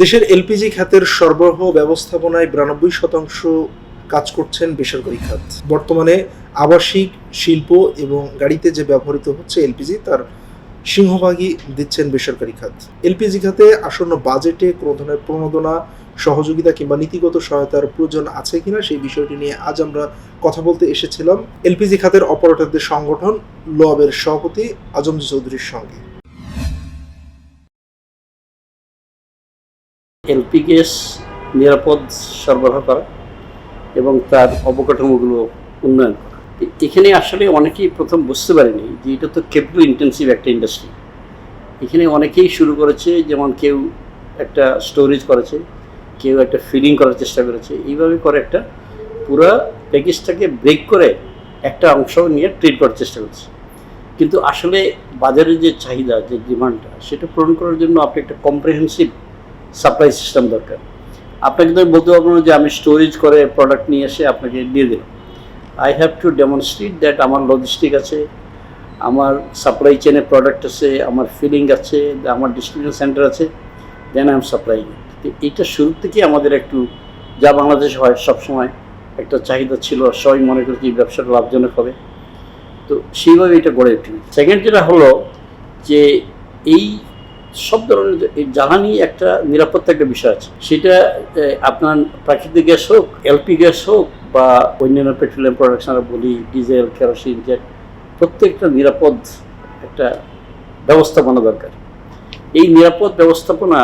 দেশের এলপিজি খাতের সরবরাহ ব্যবস্থাপনায় ৯২% কাজ করছেন বেসরকারি খাত। বর্তমানে আবাসিক, শিল্প এবং গাড়িতে যে ব্যবহৃত হচ্ছে এলপিজি তার সিংহভাগই দিচ্ছেন বেসরকারি খাত। এলপিজি খাতে আসন্ন বাজেটে কোনো ধরনের প্রণোদনা, সহযোগিতা কিংবা নীতিগত সহায়তার প্রয়োজন আছে কিনা সেই বিষয়টি নিয়ে আজ আমরা কথা বলতে এসেছিলাম এলপিজি খাতের অপারেটরদের সংগঠন লোয়াবের সভাপতি আজম চৌধুরীর সঙ্গে। এলপি গ্যাস নিরাপদ সরবরাহ করা এবং তার অবকাঠামোগুলো উন্নয়ন করা। এখানে আসলে অনেকেই প্রথম বুঝতে পারেনি যে এটা তো ক্যাপিটাল ইন্টেন্সিভ একটা ইন্ডাস্ট্রি। এখানে অনেকেই শুরু করেছে, যেমন কেউ একটা স্টোরেজ করেছে, কেউ একটা ফিলিং করার চেষ্টা করেছে, এইভাবে করে একটা পুরো প্যাকেজটাকে ব্রেক করে একটা অংশ নিয়ে ট্রিট করার চেষ্টা করছে। কিন্তু আসলে বাজারের যে চাহিদা, যে ডিমান্ডটা, সেটা পূরণ করার জন্য আপনি একটা কম্প্রিহেন্সিভ সাপ্লাই সিস্টেম দরকার। আপনাকে তো বলতে পারবো না যে আমি স্টোরেজ করে প্রোডাক্ট নিয়ে এসে আপনাকে দিয়ে দিলাম। I have to demonstrate that আমার লজিস্টিক আছে, আমার সাপ্লাই চেনে প্রোডাক্ট আছে, আমার ফিলিং আছে, আমার ডিস্ট্রিবিউশন সেন্টার আছে, দেন আই এম সাপ্লাই। এইটা শুরু থেকে আমাদের একটু, যা বাংলাদেশে হয় সবসময় একটা চাহিদা ছিল, সবাই মনে করেছে এই ব্যবসাটা লাভজনক হবে, তো সেইভাবে এটা গড়ে ওঠে। সেকেন্ড যেটা হলো যে এই সব ধরনের জ্বালানি একটা নিরাপত্তা একটা বিষয় আছে, সেটা আপনার প্রাকৃতিক গ্যাস হোক, এলপি গ্যাস হোক বা অন্যান্য পেট্রোলিয়াম প্রোডাক্টস আমরা বলি, ডিজেল, কেরোসিন, জেট, প্রত্যেকটা নিরাপদ একটা ব্যবস্থাপনা দরকার। এই নিরাপদ ব্যবস্থাপনা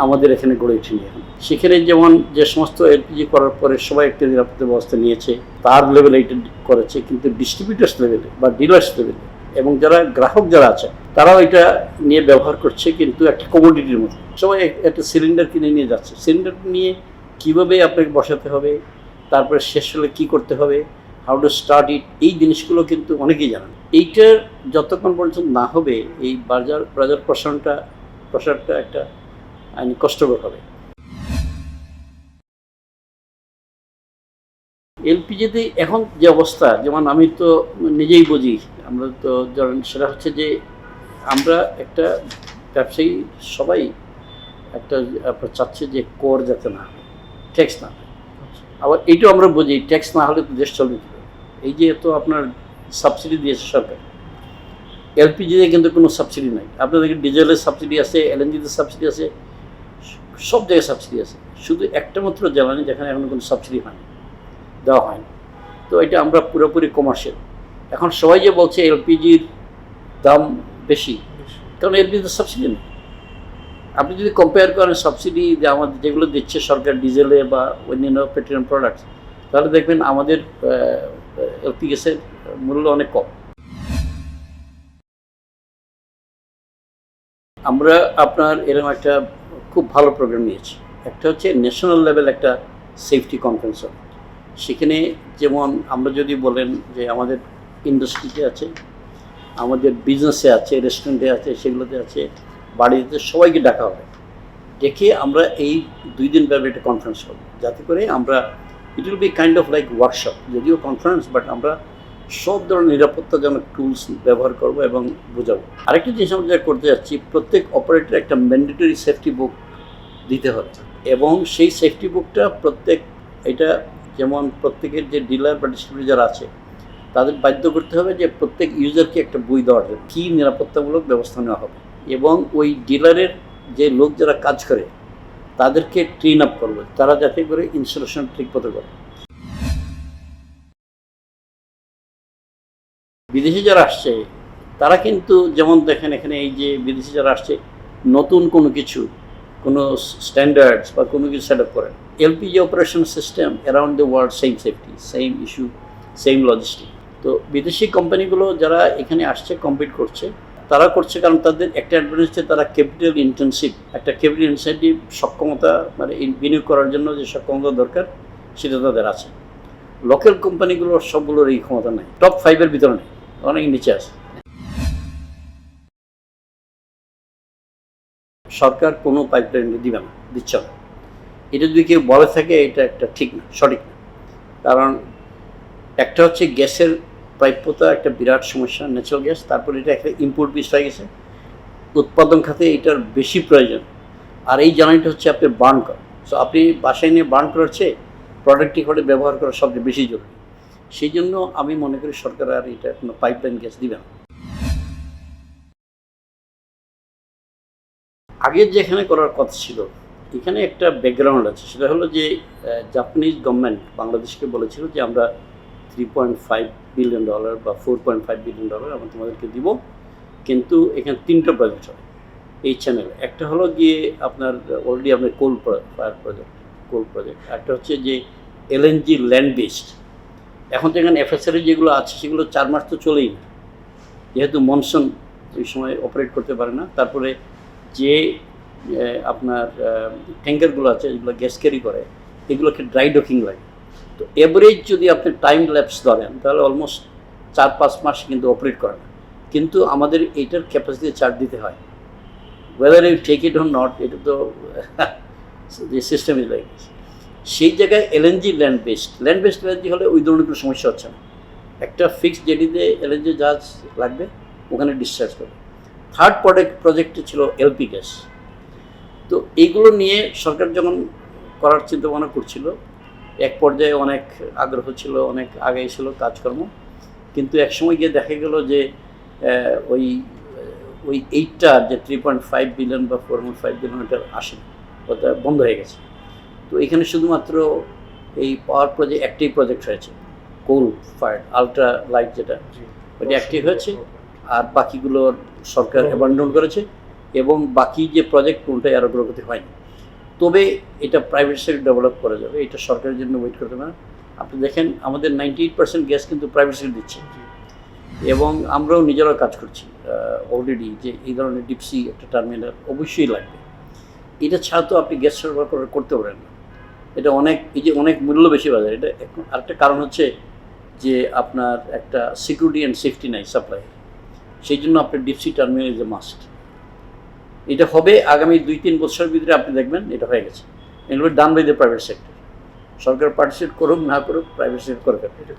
আমাদের এখানে গড়ে ওঠেনি এখন। সেখানে যেমন যে সমস্ত এলপিজি করার পরে সবাই একটা নিরাপত্তা ব্যবস্থা নিয়েছে, তার লেভেলে এটা করেছে, কিন্তু ডিস্ট্রিবিউটার্স লেভেলে বা ডিলার্স লেভেলে এবং যারা গ্রাহক যারা আছে তারাও এটা নিয়ে ব্যবহার করছে, কিন্তু একটা কমোডিটির মতো। সবাই একটা সিলিন্ডার কিনে নিয়ে যাচ্ছে, সিলিন্ডার নিয়ে কীভাবে আপনাকে বসাতে হবে, তারপরে শেষ হলে কী করতে হবে, হাউ টু স্টার্ট ইট, এই জিনিসগুলো কিন্তু অনেকেই জানেন। এইটার যতক্ষণ পর্যন্ত না হবে এই বাজার প্রসারটা একটা কষ্টকর হবে। এলপিজিতে এখন যে অবস্থা, যেমন আমি তো নিজেই বুঝি, আমরা তো ধরেন সেটা হচ্ছে যে আমরা একটা ব্যবসায়ী সবাই একটা আপনার চাচ্ছে যে কর যাতে না হয়, ট্যাক্স না হয়। আবার এইটাও আমরা বুঝি ট্যাক্স না হলে তো দেশ চলবে। এই যে এত আপনার সাবসিডি দিয়েছে সরকার, এলপিজিতে কিন্তু কোনো সাবসিডি নাই। আপনাদের ডিজেলের সাবসিডি আছে, এলএনজিতে সাবসিডি আছে, সব জায়গায় সাবসিডি আছে, শুধু একটা মাত্র জ্বালানি যেখানে এখন কোনো সাবসিডি হয়নি, দেওয়া হয়নি। তো এটা আমরা পুরোপুরি কমার্শিয়াল। এখন সবাই যে বলছে এলপিজির দাম বেশি, কারণ এলপিজিতে সাবসিডি নেই। আপনি যদি কম্পেয়ার করেন সাবসিডি যে আমাদের যেগুলো দিচ্ছে সরকার ডিজেলে বা অন্যান্য পেট্রোলিয়াম প্রোডাক্টস, তাহলে দেখবেন আমাদের এলপি গ্যাসের মূল্য অনেক কম। আমরা আপনার এরকম একটা খুব ভালো প্রোগ্রাম নিয়েছি। একটা হচ্ছে ন্যাশনাল লেভেল একটা সেফটি কনফারেন্স হবে। সেখানে যেমন আমরা যদি বলেন যে আমাদের ইন্ডাস্ট্রিতে আছে, আমাদের বিজনেসে আছে, রেস্টুরেন্টে আছে, সেগুলোতে আছে, বাড়িতে সবাইকে ডাকা হবে। ডেকে আমরা এই 2 দিন ব্যাপী একটা কনফারেন্স করব, যাতে করে আমরা, it will be kind of like workshop, যদিও কনফারেন্স, বাট আমরা সব ধরনের নিরাপত্তাজনক টুলস ব্যবহার করব এবং বোঝাবো। আরেকটা জিনিস আমরা যেটা করতে যাচ্ছি, প্রত্যেক অপারেটর একটা ম্যান্ডেটরি সেফটি বুক দিতে হবে, এবং সেই সেফটি বুকটা এটা যেমন প্রত্যেকের যে ডিলার বা ডিস্ট্রিবিউটর যারা আছে তাদের বাধ্য করতে হবে যে প্রত্যেক ইউজারকে একটা বই দেওয়ার জন্য কী নিরাপত্তামূলক ব্যবস্থা নেওয়া হবে, এবং ওই ডিলারের যে লোক যারা কাজ করে তাদেরকে ট্রেন আপ করবে, তারা যাতে করে ইনস্টলেশন ঠিক মতো করে। বিদেশি যারা আসছে তারা কিন্তু যেমন দেখেন এখানে এই যে বিদেশি যারা আসছে নতুন কোনো স্ট্যান্ডার্ডস বা কোনো কিছু সেট আপ করেন। LPG operation system around the world same safety, same issue, same logistic. তো বিদেশি কোম্পানিগুলো যারা এখানে আসছে কম্পিট করছে, তারা করছে কারণ তাদের একটা অ্যাডভান্টেজ, তারা ক্যাপিটাল ইন্টেন্সিভ সক্ষমতা, মানে বিনিয়োগ করার জন্য যে সক্ষমতা দরকার সেটা তাদের আছে। লোকাল কোম্পানিগুলোর সবগুলোর এই ক্ষমতা নেই, টপ 5-এর ভিতরে নেই, অনেক নিচে আছে। সরকার কোনো পাইপলাইন দিচ্ছে না। এটা যদি কেউ বলে থাকে এটা একটা ঠিক না, সঠিক না। কারণ একটা হচ্ছে গ্যাসের প্রাপ্যতা একটা বিরাট সমস্যা, ন্যাচারাল গ্যাস। তারপর এটা একটা ইম্পোর্ট বিষয় হয়ে গেছে, উৎপাদন খাতে এটার বেশি প্রয়োজন। আর এই জ্বালানিটা হচ্ছে আপনি বার্ন করা। সো আপনি বাসায় নিয়ে বার্ন করার চেয়ে প্রোডাক্টিভ করে ব্যবহার করা সবচেয়ে বেশি জরুরি। সেই জন্য আমি মনে করি সরকার আর এটা কোনো পাইপলাইন গ্যাস দিবে না। আগে যেখানে করার কথা ছিল, এখানে একটা ব্যাকগ্রাউন্ড আছে, সেটা হলো যে জাপানিজ গভর্নমেন্ট বাংলাদেশকে বলেছিল যে আমরা $3.5 বিলিয়ন বা $4.5 বিলিয়ন আমরা তোমাদেরকে দিব, কিন্তু এখানে 3টা প্রজেক্ট হয় এই চ্যানেলে। একটা হলো গিয়ে আপনার অলরেডি আপনার কোল প্রজেক্ট, একটা হচ্ছে যে এলএনজি ল্যান্ড বেসড। এখন তো এখানে এফএসআর যেগুলো আছে সেগুলো 4 মাস তো চলেই না, যেহেতু মনসুন ওই সময় অপারেট করতে পারে না। তারপরে যে আপনার ট্যাঙ্কারগুলো আছে যেগুলো গ্যাস ক্যারি করে, এগুলোকে ড্রাই ডকিং লাগে। তো এভারেজ যদি আপনি টাইম ল্যাপস ধরেন তাহলে অলমোস্ট 4-5 মাস কিন্তু অপারেট করে না, কিন্তু আমাদের এইটার ক্যাপাসিটি চার্জ দিতে হয়, whether you take it or not, এটা তো যে সিস্টেম ইজ লাইক দিস। সেই জায়গায় এলএনজি ল্যান্ড বেসড এলএনজি হলে ওই ধরনের কোনো সমস্যা হচ্ছে না। একটা ফিক্সড জেডিতে এলএনজি জাহাজ লাগবে, ওখানে ডিসচার্জ করবে। থার্ড প্রজেক্টটি ছিল এলপি গ্যাস। তো এইগুলো নিয়ে সরকার যখন করার চিন্তা ভাবনা করছিল, এক পর্যায়ে অনেক আগ্রহ ছিল, অনেক আগে ছিল কাজকর্ম, কিন্তু একসময় গিয়ে দেখা গেল যে ওই এইটটা যে 3.5 বিলিয়ন বা 4.5 বিলিয়ন এটা আসে, ওটা বন্ধ হয়ে গেছে। তো এখানে শুধুমাত্র এই পাওয়ার প্রজেক্ট একটাই প্রজেক্ট হয়েছে, কোল ফায়ার্ড আলট্রা লাইট, যেটা ওইটা অ্যাক্টিভ হয়েছে, আর বাকিগুলো সরকার অ্যাবান্ডন করেছে, এবং বাকি যে প্রজেক্ট কোনটাই আর অগ্রগতি হয়নি। তবে এটা প্রাইভেট সেক্টর ডেভেলপ করা যাবে, এটা সরকারের জন্য ওয়েট করতে পারে। আপনি দেখেন আমাদের 98% গ্যাস কিন্তু প্রাইভেট সেক্টর দিচ্ছে, এবং আমরাও নিজেরাও কাজ করছি অলরেডি যে এই ধরনের ডিপসি একটা টার্মিনাল অবশ্যই লাগবে। এটা ছাড়া তো আপনি গ্যাস সরবরাহ করতে পারেন না। এটা অনেক মূল্য বেশি বাজার। এটা আরেকটা কারণ হচ্ছে যে আপনার একটা সিকিউরিটি অ্যান্ড সেফটি নাই সাপ্লাই, সেই জন্য আপনার deep sea terminal is a must. এটা হবে আগামী 2-3 বছরের ভিতরে, আপনি দেখবেন এটা হয়ে গেছে। এগুলো done by the private sector. সরকার পার্টিসিপেট করুক না করুক, প্রাইভেট সেক্টর করে ফেলবে।